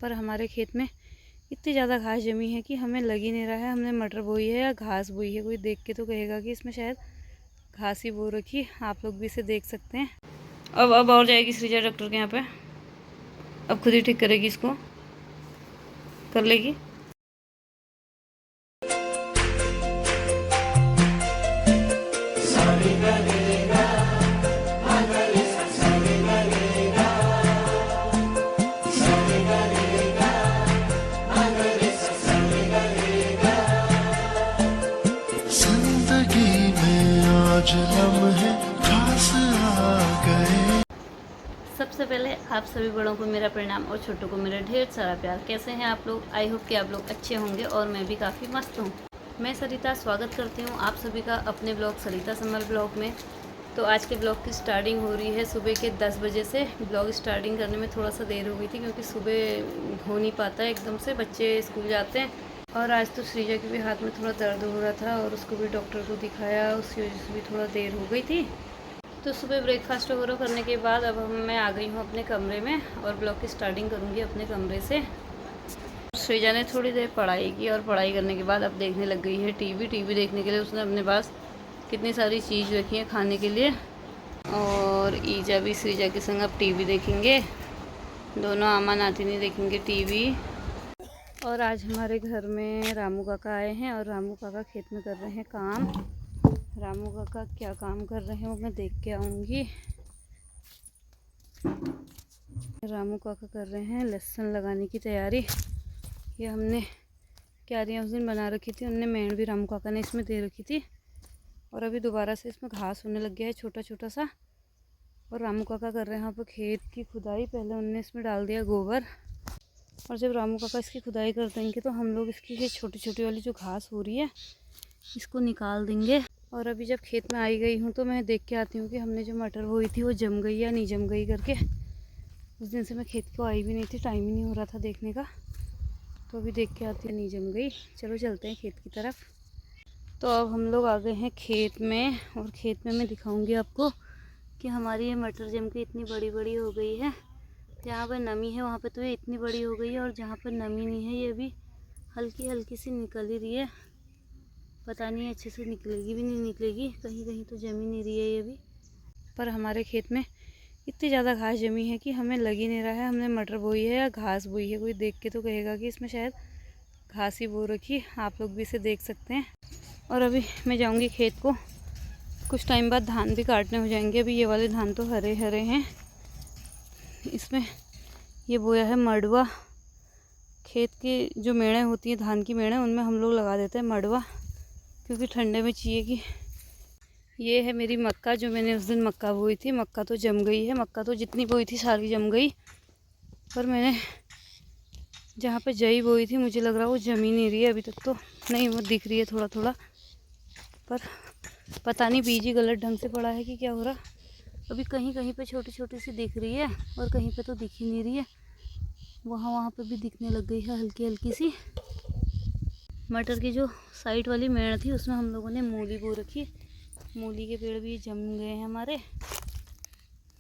पर हमारे खेत में इतनी ज़्यादा घास जमी है कि हमें लग ही नहीं रहा है हमने मटर बोई है या घास बोई है। कोई देख के तो कहेगा कि इसमें शायद घास ही बो रखी। आप लोग भी इसे देख सकते हैं। अब और जाएगी सृजा डॉक्टर के यहाँ पे। अब खुद ही ठीक करेगी, इसको कर लेगी। सबसे पहले आप सभी बड़ों को मेरा प्रणाम और छोटों को मेरा ढेर सारा प्यार। कैसे हैं आप लोग? आई होप कि आप लोग अच्छे होंगे और मैं भी काफ़ी मस्त हूँ। मैं सरिता स्वागत करती हूँ आप सभी का अपने ब्लॉग सरिता समर ब्लॉग में। तो आज के ब्लॉग की स्टार्टिंग हो रही है सुबह के 10 बजे से। ब्लॉग स्टार्टिंग करने में थोड़ा सा देर हो गई थी क्योंकि सुबह हो नहीं पाता है एकदम से, बच्चे स्कूल जाते हैं। और आज तो सृजा के भी हाथ में थोड़ा दर्द हो रहा था और उसको भी डॉक्टर को दिखाया, उसकी वजह से भी थोड़ा देर हो गई थी। तो सुबह ब्रेकफास्ट वगैरह करने के बाद अब मैं आ गई हूँ अपने कमरे में और ब्लॉग की स्टार्टिंग करूँगी अपने कमरे से। सृजा ने थोड़ी देर पढ़ाई की और पढ़ाई करने के बाद अब देखने लग गई है टीवी देखने के लिए उसने अपने पास कितनी सारी चीज़ रखी है खाने के लिए। और ईजा भी सृजा के संग अब टीवी देखेंगे, दोनों आमा नातिनी देखेंगे टीवी। और आज हमारे घर में रामू काका आए हैं और रामू काका खेत में कर रहे हैं काम। रामू काका क्या काम कर रहे हैं वो मैं देख के आऊँगी। रामू काका कर रहे हैं लहसुन लगाने की तैयारी। ये हमने क्यारियाँ उस दिन बना रखी थी, उनने मेड़ भी रामू काका ने इसमें दे रखी थी और अभी दोबारा से इसमें घास होने लग गया है छोटा छोटा सा। और रामू काका कर रहे हैं यहाँ पर खेत की खुदाई। पहले उनने इसमें डाल दिया गोबर और जब रामू काका इसकी खुदाई कर देंगे तो हम लोग इसकी ये छोटी छोटी वाली जो घास हो रही है इसको निकाल देंगे। और अभी जब खेत में आई गई हूँ तो मैं देख के आती हूँ कि हमने जो मटर बोई थी वो जम गई या नहीं जम गई करके। उस दिन से मैं खेत को आई भी नहीं थी, टाइम ही नहीं हो रहा था देखने का। तो अभी देख के आती है नहीं जम गई। चलो चलते हैं खेत की तरफ। तो अब हम लोग आ गए हैं खेत में और खेत में मैं दिखाऊंगी आपको कि हमारी ये मटर जम के इतनी बड़ी बड़ी हो गई है। जहाँ पर नमी है वहाँ पे तो ये इतनी बड़ी हो गई है और जहाँ पर नमी नहीं है ये भी हल्की हल्की सी निकल ही रही है। पता नहीं अच्छे से निकलेगी भी नहीं निकलेगी, कहीं कहीं तो जमी नहीं रही है ये भी। पर हमारे खेत में इतनी ज़्यादा घास जमी है कि हमें लग ही नहीं रहा है हमने मटर बोई है या घास बोई है। कोई देख के तो कहेगा कि इसमें शायद घास ही बो रखी। आप लोग भी इसे देख सकते हैं। और अभी मैं जाऊंगी खेत को, कुछ टाइम बाद धान भी काटने हो जाएंगे। अभी ये वाले धान तो हरे हरे हैं। इसमें ये बोया है मड़वा। खेत की जो मेड़ें होती हैं धान की मेड़ें, उनमें हम लोग लगा देते हैं मड़वा क्योंकि ठंडे में चाहिए कि। ये है मेरी मक्का जो मैंने उस दिन मक्का बोई थी। मक्का तो जम गई है, मक्का तो जितनी बोई थी सारी जम गई। पर मैंने जहाँ पे जई बोई थी मुझे लग रहा वो जम ही नहीं रही है अभी तक तो। नहीं, वो दिख रही है थोड़ा थोड़ा, पर पता नहीं बीज ही गलत ढंग से पड़ा है कि क्या हो रहा। अभी कहीं कहीं पे छोटी छोटी सी दिख रही है और कहीं पे तो दिख ही नहीं रही है। वहाँ पे भी दिखने लग गई है हल्की हल्की सी। मटर की जो साइड वाली मेड़ थी उसमें हम लोगों ने मूली बो रखी। मूली के पेड़ भी जम गए हैं हमारे।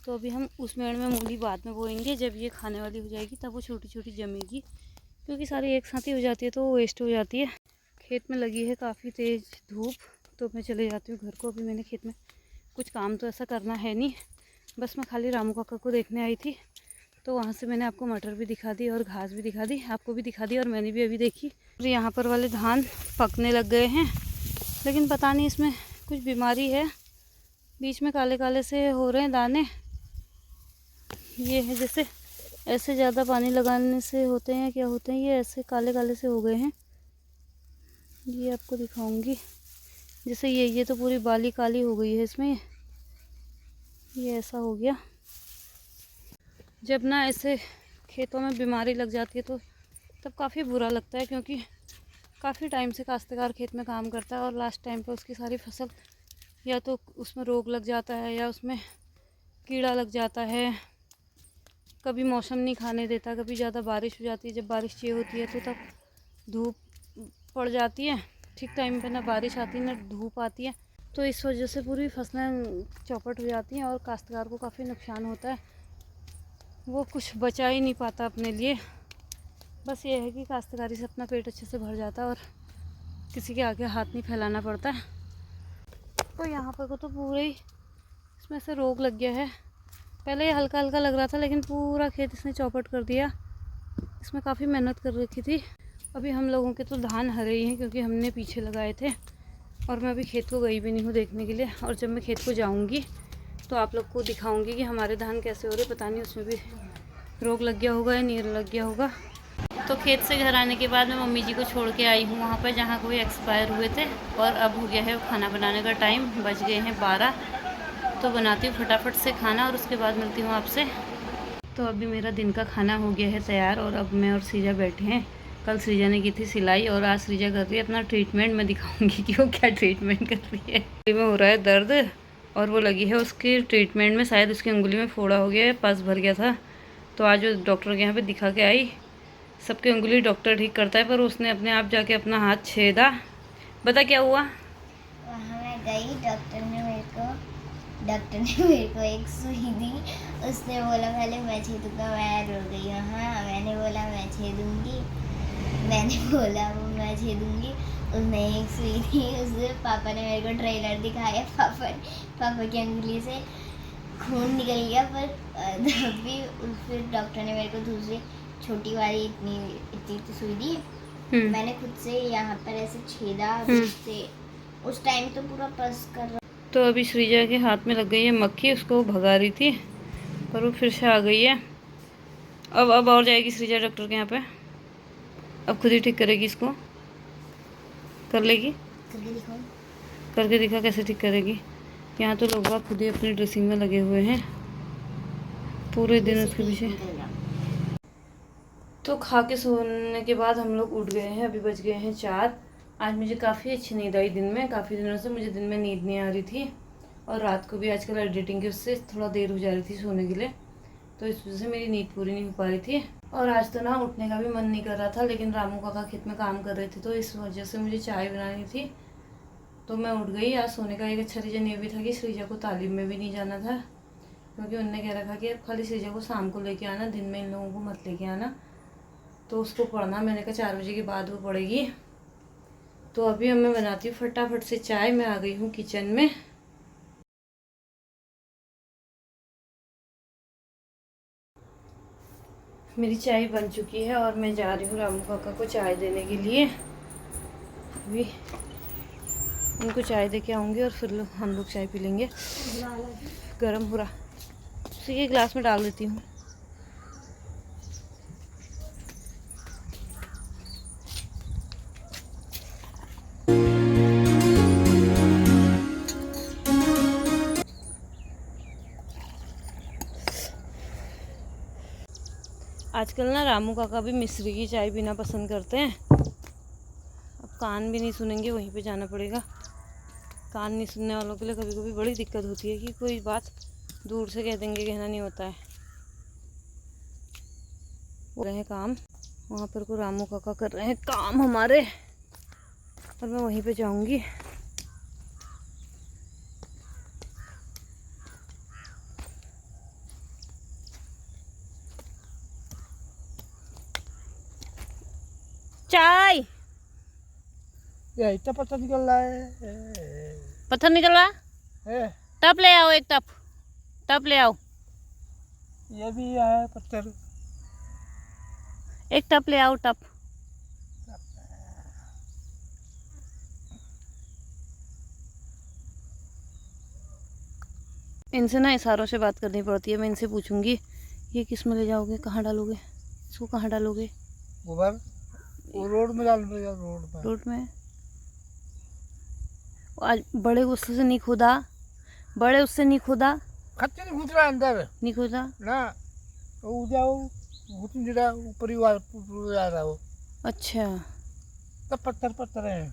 तो अभी हम उस मेड़ में मूली बाद में बोएंगे, जब ये खाने वाली हो जाएगी तब वो छोटी छोटी जमेगी। क्योंकि सारी एक साथ ही हो जाती है तो वो वेस्ट हो जाती है। खेत में लगी है काफ़ी तेज़ धूप, तो मैं चले जाती हूँ घर को। अभी मैंने खेत में कुछ काम तो ऐसा करना है नहीं, बस मैं खाली रामू काका को देखने आई थी। तो वहाँ से मैंने आपको मटर भी दिखा दी और घास भी दिखा दी, आपको भी दिखा दी और मैंने भी अभी देखी। और यहाँ पर वाले धान पकने लग गए हैं, लेकिन पता नहीं इसमें कुछ बीमारी है। बीच में काले काले से हो रहे हैं दाने। ये है जैसे ऐसे ज़्यादा पानी लगाने से होते हैं, क्या होते हैं, ये ऐसे काले काले से हो गए हैं। ये आपको दिखाऊंगी। जैसे ये तो पूरी बाली काली हो गई है इसमें। ये ऐसा हो गया। जब ना ऐसे खेतों में बीमारी लग जाती है तो तब काफ़ी बुरा लगता है, क्योंकि काफ़ी टाइम से काश्तकार खेत में काम करता है और लास्ट टाइम पे उसकी सारी फसल या तो उसमें रोग लग जाता है या उसमें कीड़ा लग जाता है। कभी मौसम नहीं खाने देता, कभी ज़्यादा बारिश हो जाती है। जब बारिश चाहिए होती है तो तब धूप पड़ जाती है ठीक टाइम पे, ना बारिश आती ना धूप आती है। तो इस वजह से पूरी फसलें चौपट हो जाती हैं और काश्तकार को काफ़ी नुकसान होता है। वो कुछ बचा ही नहीं पाता अपने लिए। बस ये है कि काश्तकारी से अपना पेट अच्छे से भर जाता है और किसी के आगे हाथ नहीं फैलाना पड़ता है। तो यहाँ पर को तो पूरे ही इसमें से रोग लग गया है। पहले ये हल्का हल्का लग रहा था, लेकिन पूरा खेत इसने चौपट कर दिया। इसमें काफ़ी मेहनत कर रखी थी। अभी हम लोगों के तो धान हरे ही हैं, क्योंकि हमने पीछे लगाए थे। और मैं अभी खेत को गई भी नहीं हूँ देखने के लिए। और जब मैं खेत को जाऊँगी तो आप लोग को दिखाऊँगी कि हमारे धान कैसे हो रहे। पता नहीं उसमें भी रोग लग गया होगा या नीर लग गया होगा। तो खेत से घर आने के बाद मैं मम्मी जी को छोड़ के आई हूँ वहाँ पर जहाँ कोई एक्सपायर हुए थे। और अब हो गया है खाना बनाने का टाइम, बज गए हैं 12। तो बनाती हूँ फटाफट से खाना और उसके बाद मिलती हूँ आपसे। तो अभी मेरा दिन का खाना हो गया है तैयार और अब मैं और श्रीजा बैठे हैं। कल श्रीजा ने की थी सिलाई और आज श्रीजा कर रही है अपना ट्रीटमेंट। मैं दिखाऊंगी कि वो क्या ट्रीटमेंट कर रही है। में हो रहा है दर्द और वो लगी है उसके ट्रीटमेंट में। शायद उसकी उंगली में फोड़ा हो गया है, पस भर गया था। तो आज वो डॉक्टर के यहाँ पे दिखा के आई। सबकी उंगली डॉक्टर ठीक करता है, पर उसने अपने आप जाके अपना हाथ छेदा। बता क्या हुआ? वहाँ मैं गई, डॉक्टर ने मेरे को एक सुई दी। उसने बोला पहले मैं छेदूंगा, मैं रो गई। हाँ, मैंने बोला मैं छेदूंगी, मैं छेदूंगी। उसने एक सुई दी। उससे पापा ने मेरे को ट्रेलर दिखाया। पापा की उंगली से खून निकल गया, पर भी फिर डॉक्टर ने मेरे को दूसरी छोटी वाली इतनी सुई दी। मैंने खुद से यहाँ पर ऐसे छेदा। उस टाइम तो पूरा पस कर रहा। तो अभी श्रीजा के हाथ में लग गई है मक्खी, उसको भगा रही थी पर वो फिर से आ गई है। अब और जाएगी श्रीजा डॉक्टर के यहाँ पे। अब खुद ही ठीक करेगी इसको। कर लेगी? करके दिखा कैसे ठीक करेगी। यहाँ तो लोग बाग खुद ही अपनी ड्रेसिंग में लगे हुए हैं पूरे दिन उसके पीछे। तो खा के सोने के बाद हम लोग उठ गए हैं। अभी बज गए हैं 4। आज मुझे काफ़ी अच्छी नींद आई दिन में। काफ़ी दिनों से मुझे दिन में नींद नहीं आ रही थी और रात को भी आजकल एडिटिंग की उससे थोड़ा देर हो जा रही थी सोने के लिए, तो इस वजह से मेरी नींद पूरी नहीं हो पा रही थी। और आज तो ना उठने का भी मन नहीं कर रहा था, लेकिन रामू काका खेत में काम कर रहे थे तो इस वजह से मुझे चाय बनानी थी, तो मैं उठ गई। आज सोने का एक अच्छा रीज़न ये भी था कि श्रीजा को तालीम में भी नहीं जाना था, क्योंकि उनने कह रखा कि अब खाली श्रीजा को शाम को लेके आना, दिन में इन लोगों को मत लेके आना। तो उसको पढ़ना, मैंने कहा 4 बजे के बाद वो पढ़ेगी। तो अभी मैं बनाती हूँ फटाफट से चाय। मैं आ गई हूँ किचन में। मेरी चाय बन चुकी है और मैं जा रही हूँ रामू काका को चाय देने के लिए। अभी उनको चाय दे के आऊँगी और फिर हम लोग चाय पी लेंगे। गर्म हो रहा, उसी के गिलास में डाल देती हूँ। आजकल ना रामू काका भी मिश्री की चाय पीना पसंद करते हैं। अब कान भी नहीं सुनेंगे, वहीं पे जाना पड़ेगा। कान नहीं सुनने वालों के लिए कभी कभी बड़ी दिक्कत होती है कि कोई बात दूर से कह देंगे, कहना नहीं होता है। वो रहे काम, वहाँ पर को रामू काका कर रहे हैं काम हमारे, और मैं वहीं पे जाऊँगी। चाय ये इतना पत्थर निकल रहा है। पत्थर निकल रहा है। टप ले आओ, एक टप ले आओ। ये भी है पत्थर। एक टप ले आओ, टप। इनसे ना इशारों से बात करनी पड़ती है। मैं इनसे पूछूंगी ये किस में ले जाओगे, कहाँ डालोगे, इसको कहाँ डालोगे? गोबर वो रोड में डाल देगा। रोड में आज बड़े गुस्से से नहीं खोदा, बड़े उससे नहीं खोदा, खच्चे नहीं घुस रहा अंदर नहीं खोदा ना। वो जाओ घुस नहीं रहा, ऊपर ही आ रहा हो। अच्छा, सब पत्थर है।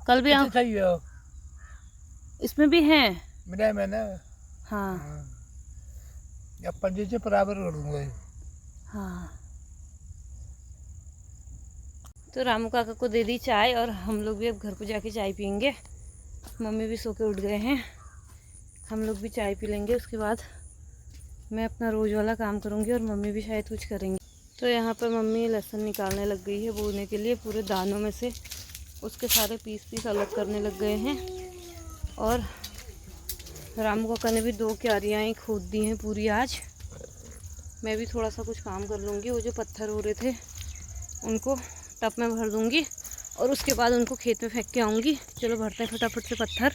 कल भी आप सही है। इसमें भी हैं। मिला मैंने। हाँ अब पंजे से बराबर कर दूंगा। हाँ। तो रामू काका को दे दी चाय और हम लोग भी अब घर को जाके चाय पियेंगे। मम्मी भी सो के उठ गए हैं, हम लोग भी चाय पी लेंगे, उसके बाद मैं अपना रोज़ वाला काम करूँगी और मम्मी भी शायद कुछ करेंगी। तो यहाँ पर मम्मी लहसुन निकालने लग गई है बोने के लिए। पूरे दानों में से उसके सारे पीस अलग करने लग गए हैं। और रामू काका ने भी 2 क्यारियाँ ही खोद दी हैं पूरी आज। मैं भी थोड़ा सा कुछ काम कर लूँगी। वो जो पत्थर हो रहे थे उनको टब में भर दूँगी और उसके बाद उनको खेत में फेंक के आऊँगी। चलो भरते हैं फटाफट से पत्थर।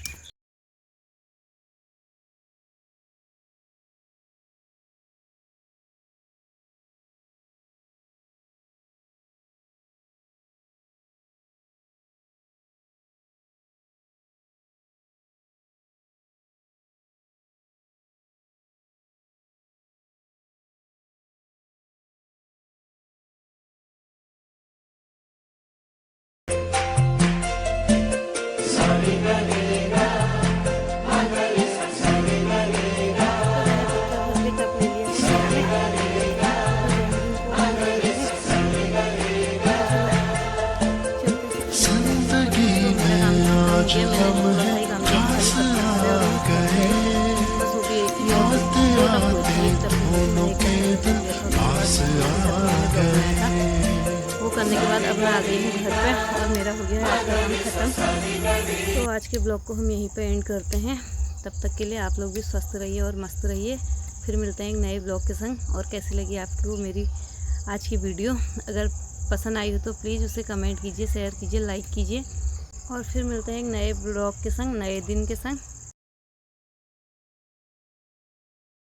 वो करने के बाद अब मैं आ गई हूँ घर पे और मेरा हो गया आज का काम ख़त्म। तो आज के ब्लॉग को हम यहीं पे एंड करते हैं। तब तक के लिए आप लोग भी स्वस्थ रहिए और मस्त रहिए। फिर मिलते हैं एक नए ब्लॉग के संग। और कैसी लगी आपको मेरी आज की वीडियो? अगर पसंद आई हो तो प्लीज़ उसे कमेंट कीजिए, शेयर कीजिए, लाइक कीजिए। और फिर मिलते हैं एक नए ब्लॉग के संग, नए दिन के संग।